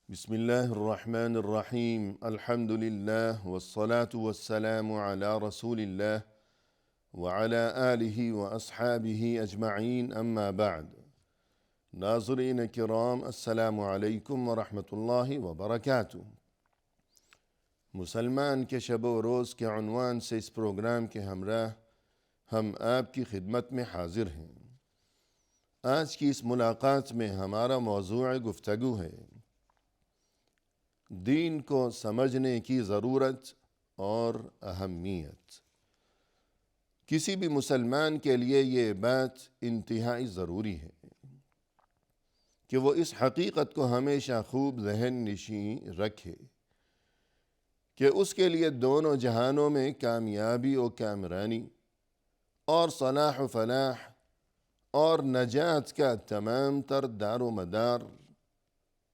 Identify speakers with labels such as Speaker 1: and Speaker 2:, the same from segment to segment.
Speaker 1: بسم الله الرحمن الرحيم الحمد لله والصلاة والسلام على رسول الله وعلى آله وأصحابه أجمعين أما بعد ناظرین کرام السلام علیکم ورحمۃ اللہ وبرکاتہ۔ مسلمان کے شب و روز کے عنوان سے اس پروگرام کے ہمراہ ہم آپ کی خدمت میں حاضر ہیں۔ آج کی اس ملاقات میں ہمارا موضوع گفتگو ہے دین کو سمجھنے کی ضرورت اور اہمیت۔ کسی بھی مسلمان کے لیے یہ بات انتہائی ضروری ہے کہ وہ اس حقیقت کو ہمیشہ خوب ذہن نشین رکھے کہ اس کے لیے دونوں جہانوں میں کامیابی و کامرانی اور صلاح و فلاح اور نجات کا تمام تر دار و مدار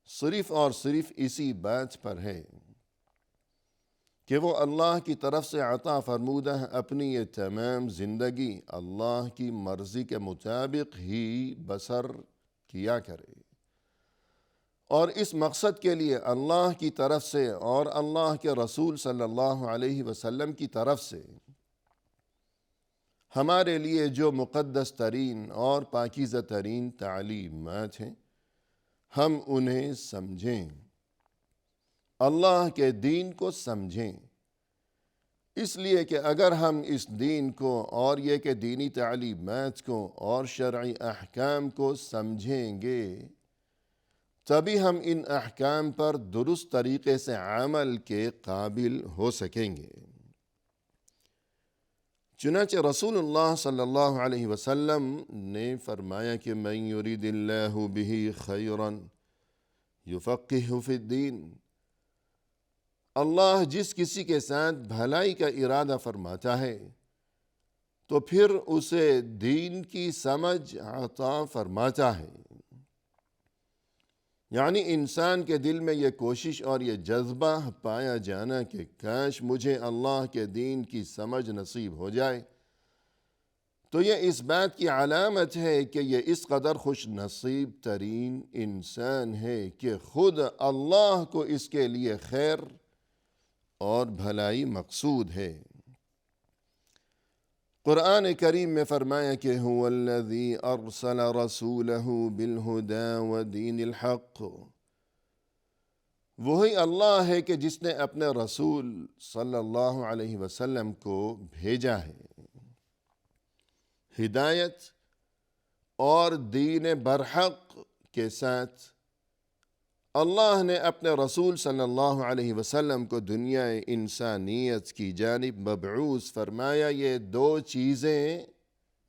Speaker 1: صرف اور صرف اسی بات پر ہے کہ وہ اللہ کی طرف سے عطا فرمودہ اپنی یہ تمام زندگی اللہ کی مرضی کے مطابق ہی بسر کیا کرے، اور اس مقصد کے لیے اللہ کی طرف سے اور اللہ کے رسول صلی اللہ علیہ وسلم کی طرف سے ہمارے لیے جو مقدس ترین اور پاکیزہ ترین تعلیمات ہیں ہم انہیں سمجھیں، اللہ کے دین کو سمجھیں۔ اس لیے کہ اگر ہم اس دین کو اور یہ کہ دینی تعلیمات کو اور شرعی احکام کو سمجھیں گے تبھی ہم ان احکام پر درست طریقے سے عمل کے قابل ہو سکیں گے۔ چنانچہ رسول اللہ صلی اللہ علیہ وسلم نے فرمایا کہ من یرید اللہ بہ خیرا یفقہہ فی الدین، اللہ جس کسی کے ساتھ بھلائی کا ارادہ فرماتا ہے تو پھر اسے دین کی سمجھ عطا فرماتا ہے۔ یعنی انسان کے دل میں یہ کوشش اور یہ جذبہ پایا جانا کہ کاش مجھے اللہ کے دین کی سمجھ نصیب ہو جائے، تو یہ اس بات کی علامت ہے کہ یہ اس قدر خوش نصیب ترین انسان ہے کہ خود اللہ کو اس کے لیے خیر اور بھلائی مقصود ہے۔ قرآن کریم میں فرمایا کہ هو الذی ارسل رسولہ بالہدی ودین الحق، وہی اللہ ہے کہ جس نے اپنے رسول صلی اللہ علیہ وسلم کو بھیجا ہے ہدایت اور دین برحق کے ساتھ۔ اللہ نے اپنے رسول صلی اللہ علیہ وسلم کو دنیا انسانیت کی جانب مبعوث فرمایا یہ دو چیزیں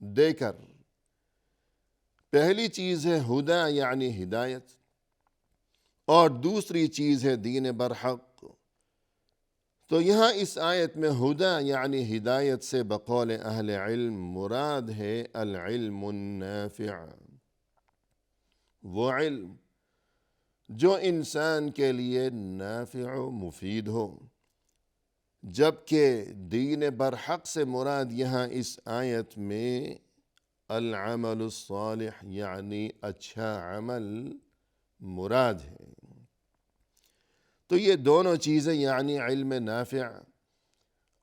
Speaker 1: دے کر۔ پہلی چیز ہے ہدی یعنی ہدایت، اور دوسری چیز ہے دین برحق۔ تو یہاں اس آیت میں ہدی یعنی ہدایت سے بقول اہل علم مراد ہے العلم النافع، وہ علم جو انسان کے لیے نافع و مفید ہو، جبکہ دین برحق سے مراد یہاں اس آیت میں العمل الصالح یعنی اچھا عمل مراد ہے۔ تو یہ دونوں چیزیں یعنی علم نافع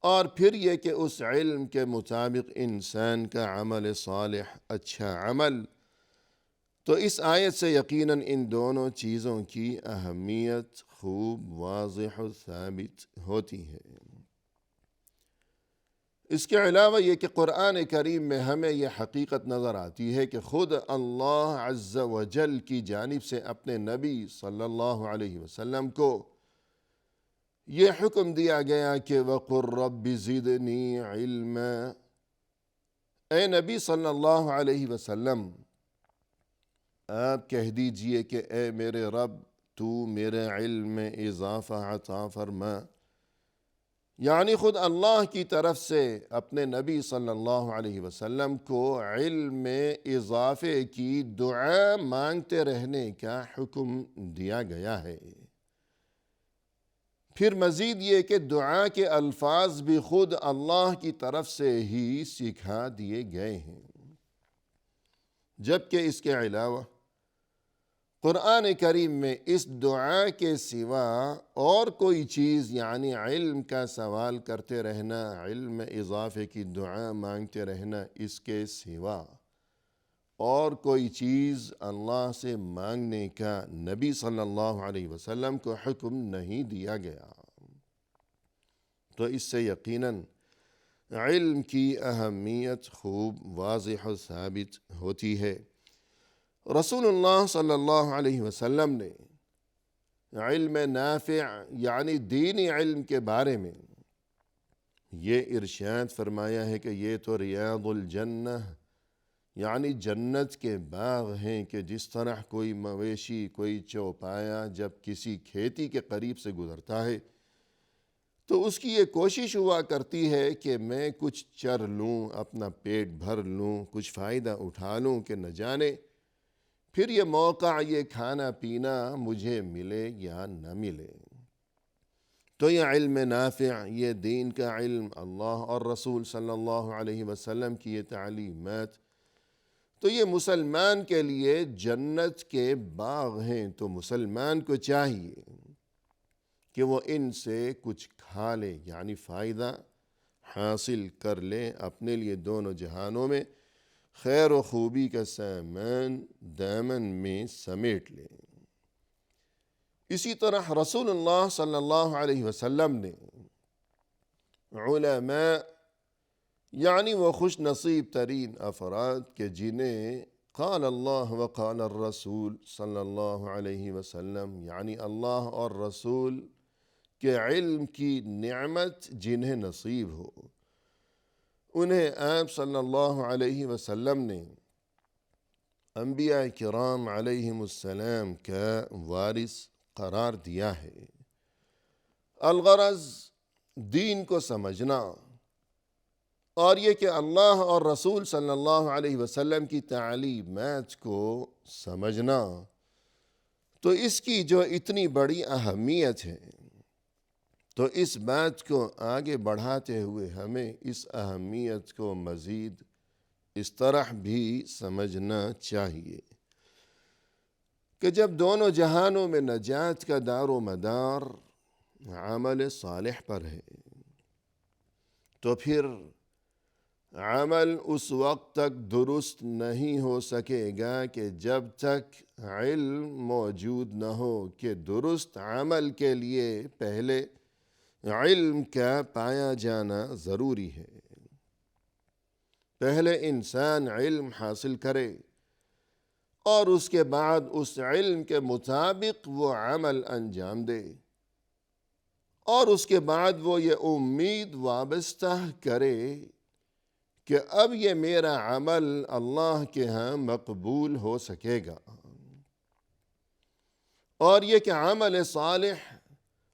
Speaker 1: اور پھر یہ کہ اس علم کے مطابق انسان کا عمل صالح اچھا عمل، تو اس آیت سے یقیناً ان دونوں چیزوں کی اہمیت خوب واضح و ثابت ہوتی ہے۔ اس کے علاوہ یہ کہ قرآن کریم میں ہمیں یہ حقیقت نظر آتی ہے کہ خود اللہ عز و جل کی جانب سے اپنے نبی صلی اللہ علیہ وسلم کو یہ حکم دیا گیا کہ وَقُلْ رَبِّ زِدْنِی عِلْمًا، اے نبی صلی اللہ علیہ وسلم آپ کہہ دیجئے کہ اے میرے رب تو میرے علم میں اضافہ عطا فرما۔ یعنی خود اللہ کی طرف سے اپنے نبی صلی اللہ علیہ وسلم کو علم میں اضافے کی دعا مانگتے رہنے کا حکم دیا گیا ہے۔ پھر مزید یہ کہ دعا کے الفاظ بھی خود اللہ کی طرف سے ہی سکھا دیے گئے ہیں، جبکہ اس کے علاوہ قرآن کریم میں اس دعا کے سوا اور کوئی چیز یعنی علم کا سوال کرتے رہنا، علم اضافے کی دعا مانگتے رہنا، اس کے سوا اور کوئی چیز اللہ سے مانگنے کا نبی صلی اللہ علیہ وسلم کو حکم نہیں دیا گیا۔ تو اس سے یقیناً علم کی اہمیت خوب واضح و ثابت ہوتی ہے۔ رسول اللہ صلی اللہ علیہ وسلم نے علم نافع یعنی دینی علم کے بارے میں یہ ارشاد فرمایا ہے کہ یہ تو ریاض الجنہ یعنی جنت کے باغ ہیں، کہ جس طرح کوئی مویشی، کوئی چوپایا جب کسی کھیتی کے قریب سے گزرتا ہے تو اس کی یہ کوشش ہوا کرتی ہے کہ میں کچھ چر لوں، اپنا پیٹ بھر لوں، کچھ فائدہ اٹھا لوں، کہ نہ جانے پھر یہ موقع، یہ کھانا پینا مجھے ملے یا نہ ملے۔ تو یہ علم نافع، یہ دین کا علم، اللہ اور رسول صلی اللہ علیہ وسلم کی یہ تعلیمات، تو یہ مسلمان کے لیے جنت کے باغ ہیں۔ تو مسلمان کو چاہیے کہ وہ ان سے کچھ کھا لے، یعنی فائدہ حاصل کر لے، اپنے لیے دونوں جہانوں میں خیر و خوبی کا سامان دامن میں سمیٹ لے۔ اسی طرح رسول اللہ صلی اللہ علیہ وسلم نے علماء یعنی وہ خوش نصیب ترین افراد کہ جنہیں قال اللہ وقال الرسول صلی اللہ علیہ وسلم، یعنی اللہ اور رسول کے علم کی نعمت جنہیں نصیب ہو، انہیں آپ صلی اللہ علیہ وسلم نے انبیاء کرام علیہم السلام کا وارث قرار دیا ہے۔ الغرض دین کو سمجھنا اور یہ کہ اللہ اور رسول صلی اللہ علیہ وسلم کی تعلیمات کو سمجھنا، تو اس کی جو اتنی بڑی اہمیت ہے، تو اس بات کو آگے بڑھاتے ہوئے ہمیں اس اہمیت کو مزید اس طرح بھی سمجھنا چاہیے کہ جب دونوں جہانوں میں نجات کا دار و مدار عمل صالح پر ہے، تو پھر عمل اس وقت تک درست نہیں ہو سکے گا کہ جب تک علم موجود نہ ہو، کہ درست عمل کے لیے پہلے علم کا پایا جانا ضروری ہے۔ پہلے انسان علم حاصل کرے اور اس کے بعد اس علم کے مطابق وہ عمل انجام دے، اور اس کے بعد وہ یہ امید وابستہ کرے کہ اب یہ میرا عمل اللہ کے ہاں مقبول ہو سکے گا، اور یہ کہ عمل صالح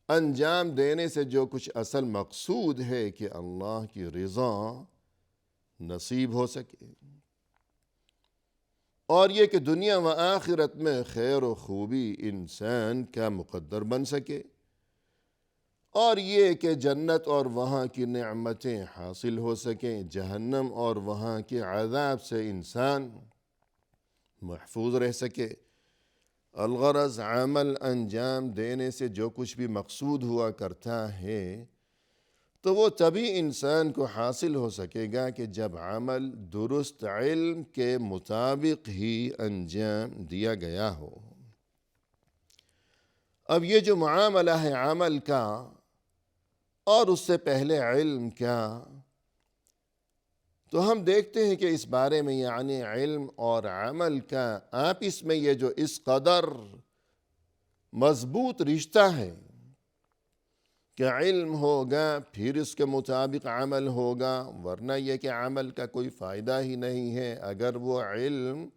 Speaker 1: انجام دینے سے جو کچھ اصل مقصود ہے کہ اللہ کی رضا نصیب ہو سکے، اور یہ کہ دنیا و آخرت میں خیر و خوبی انسان کا مقدر بن سکے، اور یہ کہ جنت اور وہاں کی نعمتیں حاصل ہو سکیں، جہنم اور وہاں کے عذاب سے انسان محفوظ رہ سکے۔ الغرض عمل انجام دینے سے جو کچھ بھی مقصود ہوا کرتا ہے، تو وہ تبھی انسان کو حاصل ہو سکے گا کہ جب عمل درست علم کے مطابق ہی انجام دیا گیا ہو۔ اب یہ جو معاملہ ہے عمل کا اور اس سے پہلے علم کا، تو ہم دیکھتے ہیں کہ اس بارے میں یعنی علم اور عمل کا آپس میں یہ جو اس قدر مضبوط رشتہ ہے کہ علم ہوگا پھر اس کے مطابق عمل ہوگا، ورنہ یہ کہ عمل کا کوئی فائدہ ہی نہیں ہے اگر وہ علم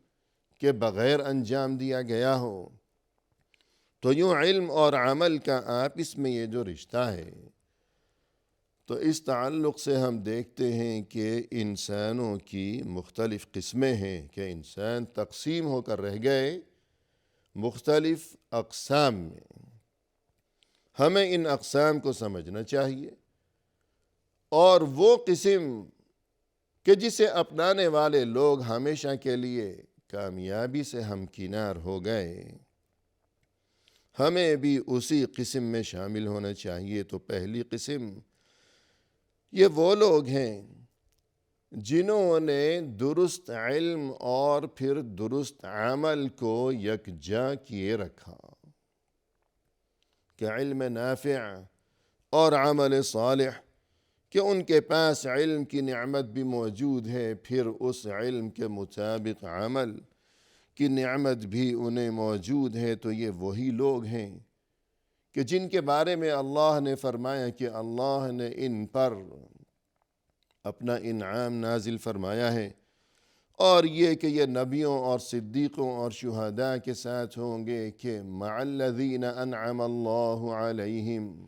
Speaker 1: کے بغیر انجام دیا گیا ہو۔ تو یوں علم اور عمل کا آپس میں یہ جو رشتہ ہے، تو اس تعلق سے ہم دیکھتے ہیں کہ انسانوں کی مختلف قسمیں ہیں، کہ انسان تقسیم ہو کر رہ گئے مختلف اقسام میں۔ ہمیں ان اقسام کو سمجھنا چاہیے، اور وہ قسم کہ جسے اپنانے والے لوگ ہمیشہ کے لیے کامیابی سے ہمکنار ہو گئے، ہمیں بھی اسی قسم میں شامل ہونا چاہیے۔ تو پہلی قسم یہ وہ لوگ ہیں جنہوں نے درست علم اور پھر درست عمل کو یکجا کیے رکھا، کہ علم نافع اور عمل صالح، کہ ان کے پاس علم کی نعمت بھی موجود ہے، پھر اس علم کے مطابق عمل کی نعمت بھی انہیں موجود ہے۔ تو یہ وہی لوگ ہیں کہ جن کے بارے میں اللہ نے فرمایا کہ اللہ نے ان پر اپنا انعام نازل فرمایا ہے، اور یہ کہ یہ نبیوں اور صدیقوں اور شہداء کے ساتھ ہوں گے، کہ مع الذین انعم اللہ علیہم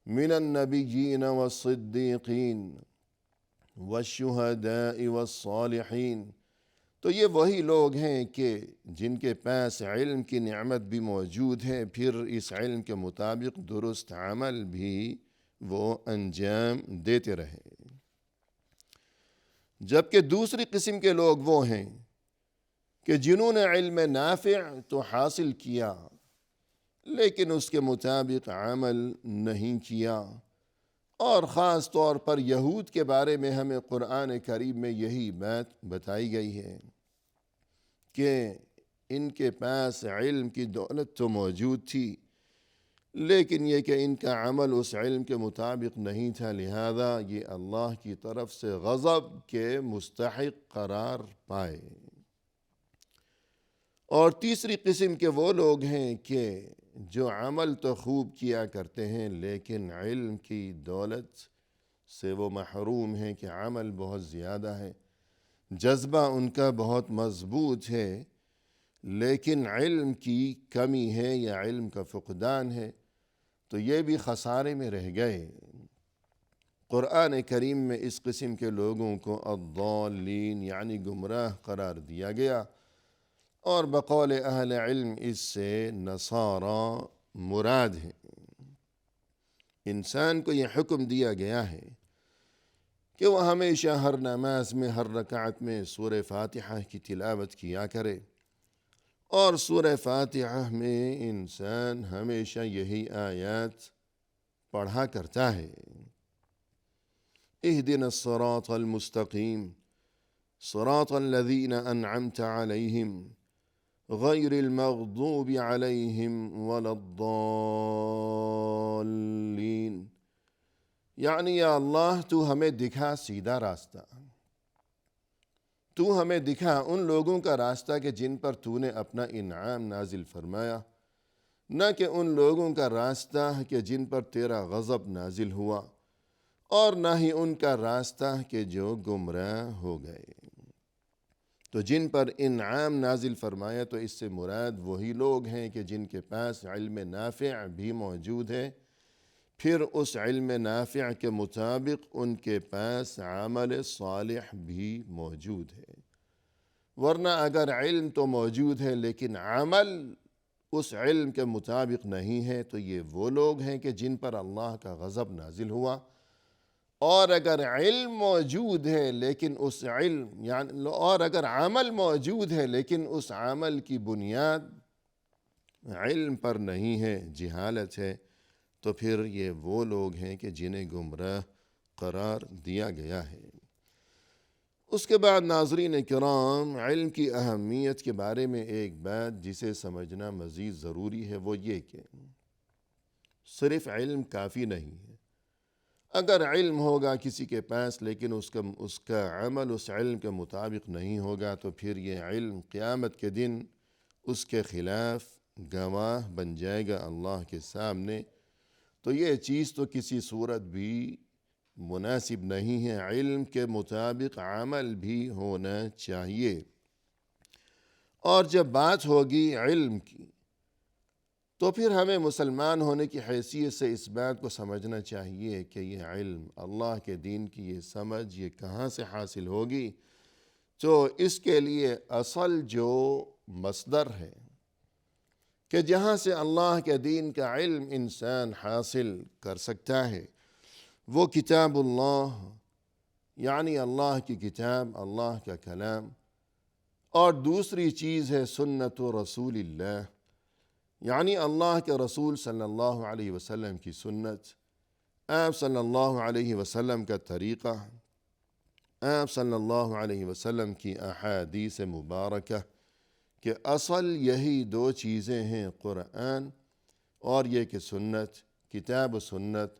Speaker 1: من النبیین والصدیقین والشہداء والصالحین۔ تو یہ وہی لوگ ہیں کہ جن کے پاس علم کی نعمت بھی موجود ہے، پھر اس علم کے مطابق درست عمل بھی وہ انجام دیتے رہے۔ جبکہ دوسری قسم کے لوگ وہ ہیں کہ جنہوں نے علم نافع تو حاصل کیا لیکن اس کے مطابق عمل نہیں کیا، اور خاص طور پر یہود کے بارے میں ہمیں قرآن کریم میں یہی بات بتائی گئی ہے کہ ان کے پاس علم کی دولت تو موجود تھی، لیکن یہ کہ ان کا عمل اس علم کے مطابق نہیں تھا، لہذا یہ اللہ کی طرف سے غضب کے مستحق قرار پائے۔ اور تیسری قسم کے وہ لوگ ہیں کہ جو عمل تو خوب کیا کرتے ہیں لیکن علم کی دولت سے وہ محروم ہیں، کہ عمل بہت زیادہ ہے، جذبہ ان کا بہت مضبوط ہے، لیکن علم کی کمی ہے یا علم کا فقدان ہے، تو یہ بھی خسارے میں رہ گئے۔ قرآن کریم میں اس قسم کے لوگوں کو الضالین یعنی گمراہ قرار دیا گیا، اور بقول اہل علم اس سے نصارہ مراد ہے۔ انسان کو یہ حکم دیا گیا ہے کہ وہ ہمیشہ ہر نماز میں ہر رکعت میں سورہ فاتحہ کی تلاوت کیا کرے، اور سورہ فاتحہ میں انسان ہمیشہ یہی آیات پڑھا کرتا ہے، اہدنا الصراط المستقیم صراط الذین انعمت علیہم غیر المغضوب علیہم ولا الضالین۔ یعنی یا اللہ تو ہمیں دکھا سیدھا راستہ، تو ہمیں دکھا ان لوگوں کا راستہ کہ جن پر تو نے اپنا انعام نازل فرمایا، نہ کہ ان لوگوں کا راستہ کہ جن پر تیرا غضب نازل ہوا، اور نہ ہی ان کا راستہ کہ جو گمراہ ہو گئے۔ تو جن پر انعام نازل فرمایا تو اس سے مراد وہی لوگ ہیں کہ جن کے پاس علم نافع بھی موجود ہے، پھر اس علم نافع کے مطابق ان کے پاس عمل صالح بھی موجود ہے۔ ورنہ اگر علم تو موجود ہے لیکن عمل اس علم کے مطابق نہیں ہے، تو یہ وہ لوگ ہیں کہ جن پر اللہ کا غضب نازل ہوا۔ اور اگر علم موجود ہے لیکن اس علم اور اگر عمل موجود ہے لیکن اس عمل کی بنیاد علم پر نہیں ہے، جہالت ہے، تو پھر یہ وہ لوگ ہیں کہ جنہیں گمراہ قرار دیا گیا ہے۔ اس کے بعد ناظرین کرام، علم کی اہمیت کے بارے میں ایک بات جسے سمجھنا مزید ضروری ہے، وہ یہ کہ صرف علم کافی نہیں ہے۔ اگر علم ہوگا کسی کے پاس لیکن اس کا عمل اس علم کے مطابق نہیں ہوگا، تو پھر یہ علم قیامت کے دن اس کے خلاف گواہ بن جائے گا اللہ کے سامنے۔ تو یہ چیز تو کسی صورت بھی مناسب نہیں ہے، علم کے مطابق عمل بھی ہونا چاہیے۔ اور جب بات ہوگی علم کی، تو پھر ہمیں مسلمان ہونے کی حیثیت سے اس بات کو سمجھنا چاہیے کہ یہ علم اللہ کے دین کی یہ سمجھ یہ کہاں سے حاصل ہوگی۔ تو اس کے لیے اصل جو مصدر ہے کہ جہاں سے اللہ کے دین کا علم انسان حاصل کر سکتا ہے، وہ کتاب اللہ یعنی اللہ کی کتاب، اللہ کا کلام، اور دوسری چیز ہے سنت رسول اللہ یعنی اللہ کے رسول صلی اللہ علیہ وسلم کی سنت، آپ صلی اللہ علیہ وسلم کا طریقہ، آپ صلی اللہ علیہ وسلم کی احادیث مبارکہ، کہ اصل یہی دو چیزیں ہیں، قرآن اور یہ کہ سنت، کتاب و سنت،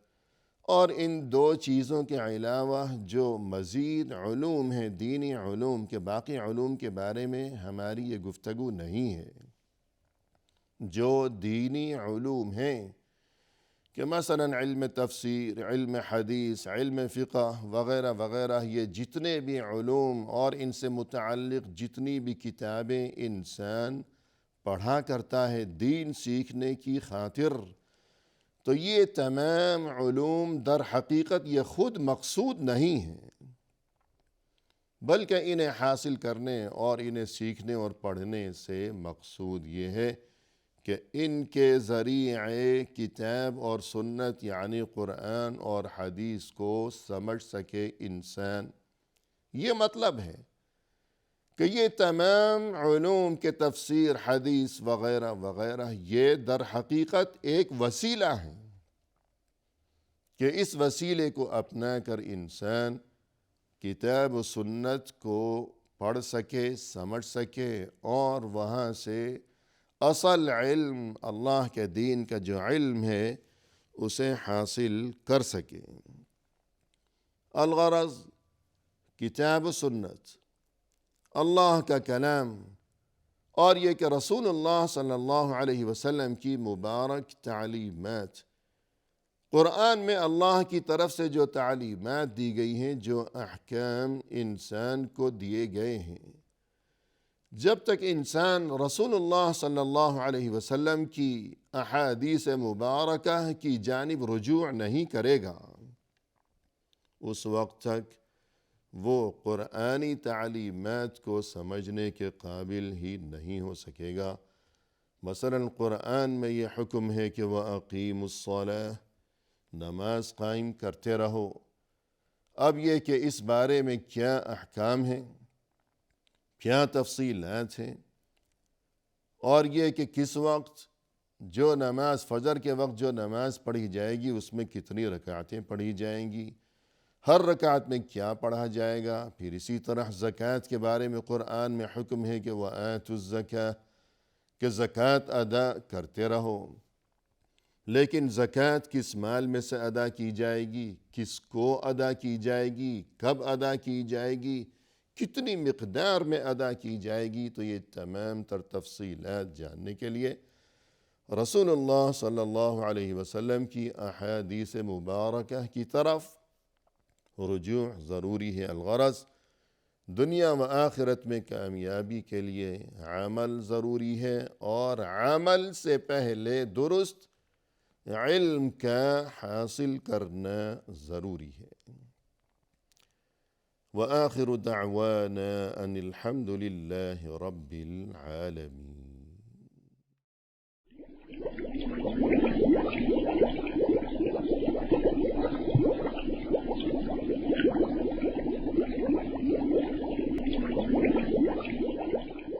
Speaker 1: اور ان دو چیزوں کے علاوہ جو مزید علوم ہیں، دینی علوم کے، باقی علوم کے بارے میں ہماری یہ گفتگو نہیں ہے۔ جو دینی علوم ہیں کہ مثلا علم تفسیر، علم حدیث، علم فقہ وغیرہ وغیرہ، یہ جتنے بھی علوم اور ان سے متعلق جتنی بھی کتابیں انسان پڑھا کرتا ہے دین سیکھنے کی خاطر، تو یہ تمام علوم در حقیقت یہ خود مقصود نہیں ہیں، بلکہ انہیں حاصل کرنے اور انہیں سیکھنے اور پڑھنے سے مقصود یہ ہے کہ ان کے ذریعے کتاب اور سنت یعنی قرآن اور حدیث کو سمجھ سکے انسان۔ یہ مطلب ہے کہ یہ تمام علوم کے تفسیر، حدیث وغیرہ وغیرہ یہ در حقیقت ایک وسیلہ ہے کہ اس وسیلے کو اپنا کر انسان کتاب و سنت کو پڑھ سکے، سمجھ سکے، اور وہاں سے اصل علم، اللہ کے دین کا جو علم ہے، اسے حاصل کر سکے۔ الغرض کتاب و سنت، اللہ کا کلام، اور یہ کہ رسول اللہ صلی اللہ علیہ وسلم کی مبارک تعلیمات، قرآن میں اللہ کی طرف سے جو تعلیمات دی گئی ہیں، جو احکام انسان کو دیے گئے ہیں، جب تک انسان رسول اللہ صلی اللہ علیہ وسلم کی احادیث مبارکہ کی جانب رجوع نہیں کرے گا، اس وقت تک وہ قرآنی تعلیمات کو سمجھنے کے قابل ہی نہیں ہو سکے گا۔ مثلا قرآن میں یہ حکم ہے کہ وَأَقِيمُوا الصَّلَاةَ، نماز قائم کرتے رہو۔ اب یہ کہ اس بارے میں کیا احکام ہیں، کیا تفصیلات ہیں، اور یہ کہ کس وقت جو نماز، فجر کے وقت جو نماز پڑھی جائے گی اس میں کتنی رکعتیں پڑھی جائیں گی، ہر رکعت میں کیا پڑھا جائے گا۔ پھر اسی طرح زکوٰۃ کے بارے میں قرآن میں حکم ہے کہ وَآتُوا الزَّکَاةَ، کہ زکوٰۃ ادا کرتے رہو۔ لیکن زکوٰۃ کس مال میں سے ادا کی جائے گی، کس کو ادا کی جائے گی، کب ادا کی جائے گی، کتنی مقدار میں ادا کی جائے گی، تو یہ تمام تر تفصیلات جاننے کے لیے رسول اللہ صلی اللہ علیہ وسلم کی احادیث مبارکہ کی طرف رجوع ضروری ہے۔ الغرض دنیا و آخرت میں کامیابی کے لیے عمل ضروری ہے، اور عمل سے پہلے درست علم کا حاصل کرنا ضروری ہے۔ وآخر دعوانا ان الحمد للہ رب العالمین۔